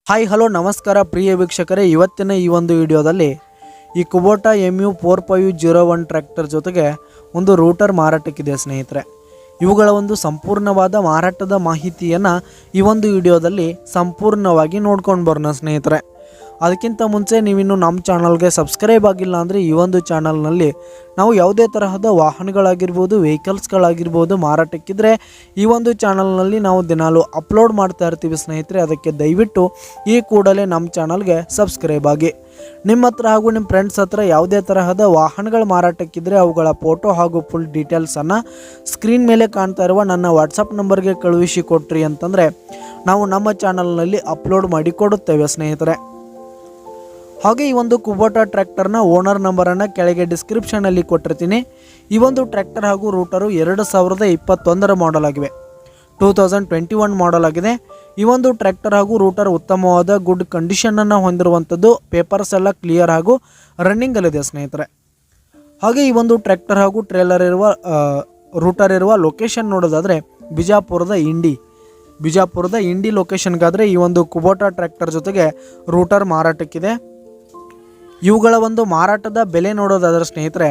Hi hello ನಮಸ್ಕಾರ ಪ್ರಿಯ ವೀಕ್ಷಕರೇ, ಇವತ್ತಿನ ಈ ಒಂದು ವಿಡಿಯೋದಲ್ಲಿ ಈ ಕುಬೋಟಾ MU4501 ಟ್ರ್ಯಾಕ್ಟರ್ ಜೊತೆಗೆ ಒಂದು ರೂಟರ್ ಮಾರಾಟಕ್ಕಿದೆ ಸ್ನೇಹಿತರೆ. ಇವುಗಳ ಒಂದು ಸಂಪೂರ್ಣವಾದ ಮಾರಾಟದ ಮಾಹಿತಿಯನ್ನು ಈ ಒಂದು ವಿಡಿಯೋದಲ್ಲಿ ಸಂಪೂರ್ಣವಾಗಿ ನೋಡ್ಕೊಂಡು ಬರೋಣ ಸ್ನೇಹಿತರೆ. ಅದಕ್ಕಿಂತ ಮುಂಚೆ ನೀವಿನ್ನು ನಮ್ಮ ಚಾನಲ್ಗೆ ಸಬ್ಸ್ಕ್ರೈಬ್ ಆಗಿಲ್ಲ ಅಂದರೆ ಈ ಒಂದು ಚಾನಲ್ನಲ್ಲಿ ನಾವು ಯಾವುದೇ ತರಹದ ವಾಹನಗಳಾಗಿರ್ಬೋದು, ವೆಹಿಕಲ್ಸ್ಗಳಾಗಿರ್ಬೋದು ಮಾರಾಟಕ್ಕಿದ್ರೆ ಈ ಒಂದು ಚಾನಲ್ನಲ್ಲಿ ನಾವು ದಿನಾಲು ಅಪ್ಲೋಡ್ ಮಾಡ್ತಾ ಇರ್ತೀವಿ ಸ್ನೇಹಿತರೆ. ಅದಕ್ಕೆ ದಯವಿಟ್ಟು ಈ ಕೂಡಲೇ ನಮ್ಮ ಚಾನಲ್ಗೆ ಸಬ್ಸ್ಕ್ರೈಬ್ ಆಗಿ. ನಿಮ್ಮ ಹತ್ರ ಹಾಗೂ ನಿಮ್ಮ ಫ್ರೆಂಡ್ಸ್ ಹತ್ರ ಯಾವುದೇ ತರಹದ ವಾಹನಗಳು ಮಾರಾಟಕ್ಕಿದ್ರೆ ಅವುಗಳ ಫೋಟೋ ಹಾಗೂ ಫುಲ್ ಡೀಟೇಲ್ಸನ್ನು ಸ್ಕ್ರೀನ್ ಮೇಲೆ ಕಾಣ್ತಾ ಇರುವ ನನ್ನ ವಾಟ್ಸಪ್ ನಂಬರ್ಗೆ ಕಳುಹಿಸಿ ಕೊಟ್ರಿ ಅಂತಂದರೆ ನಾವು ನಮ್ಮ ಚಾನಲ್ನಲ್ಲಿ ಅಪ್ಲೋಡ್ ಮಾಡಿ ಕೊಡುತ್ತೇವೆ ಸ್ನೇಹಿತರೆ. ಹಾಗೆ ಈ ಒಂದು ಕುಬೋಟಾ ಟ್ರ್ಯಾಕ್ಟರ್ನ ಓನರ್ ನಂಬರನ್ನು ಕೆಳಗೆ ಡಿಸ್ಕ್ರಿಪ್ಷನಲ್ಲಿ ಕೊಟ್ಟಿರ್ತೀನಿ. ಈ ಒಂದು ಟ್ರ್ಯಾಕ್ಟರ್ ಹಾಗೂ ರೂಟರು 2021 ಮಾಡೆಲ್ ಆಗಿವೆ, 2021 ಮಾಡೆಲ್ ಆಗಿದೆ. ಈ ಒಂದು ಟ್ರ್ಯಾಕ್ಟರ್ ಹಾಗೂ ರೂಟರ್ ಉತ್ತಮವಾದ ಗುಡ್ ಕಂಡೀಷನನ್ನು ಹೊಂದಿರುವಂಥದ್ದು. ಪೇಪರ್ಸ್ ಎಲ್ಲ ಕ್ಲಿಯರ್ ಹಾಗೂ ರನ್ನಿಂಗಲ್ಲಿದೆ ಸ್ನೇಹಿತರೆ. ಹಾಗೆ ಈ ಒಂದು ಟ್ರ್ಯಾಕ್ಟರ್ ಹಾಗೂ ಟ್ರೇಲರ್ ಇರುವ ರೂಟರ್ ಇರುವ ಲೊಕೇಶನ್ ನೋಡೋದಾದರೆ ಬಿಜಾಪುರದ ಇಂಡಿ ಲೊಕೇಶನ್ಗಾದರೆ ಈ ಒಂದು ಕುಬೋಟಾ ಟ್ರ್ಯಾಕ್ಟರ್ ಜೊತೆಗೆ ರೂಟರ್ ಮಾರಾಟಕ್ಕಿದೆ. ಇವುಗಳ ಒಂದು ಮಾರಾಟದ ಬೆಲೆ ನೋಡೋದಾದ್ರೆ ಸ್ನೇಹಿತರೆ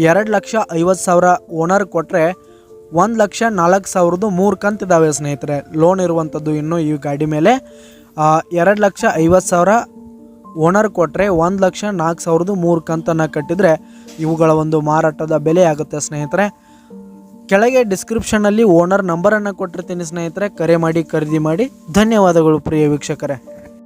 2,50,000 ಓನರ್ ಕೊಟ್ಟರೆ 1,04,000 3 ಕಂತಿದ್ದಾವೆ ಸ್ನೇಹಿತರೆ. ಲೋನ್ ಇರುವಂಥದ್ದು ಇನ್ನು ಈ ಗಾಡಿ ಮೇಲೆ 2,50,000 ಓನರ್ ಕೊಟ್ಟರೆ 1,04,000 3 ಕಂತನ್ನು ಕಟ್ಟಿದರೆ ಇವುಗಳ ಒಂದು ಮಾರಾಟದ ಬೆಲೆ ಆಗುತ್ತೆ ಸ್ನೇಹಿತರೆ. ಕೆಳಗೆ ಡಿಸ್ಕ್ರಿಪ್ಷನಲ್ಲಿ ಓನರ್ ನಂಬರನ್ನು ಕೊಟ್ಟಿರ್ತೀನಿ ಸ್ನೇಹಿತರೆ. ಕರೆ ಮಾಡಿ ಖರೀದಿ ಮಾಡಿ. ಧನ್ಯವಾದಗಳು ಪ್ರಿಯ ವೀಕ್ಷಕರೇ.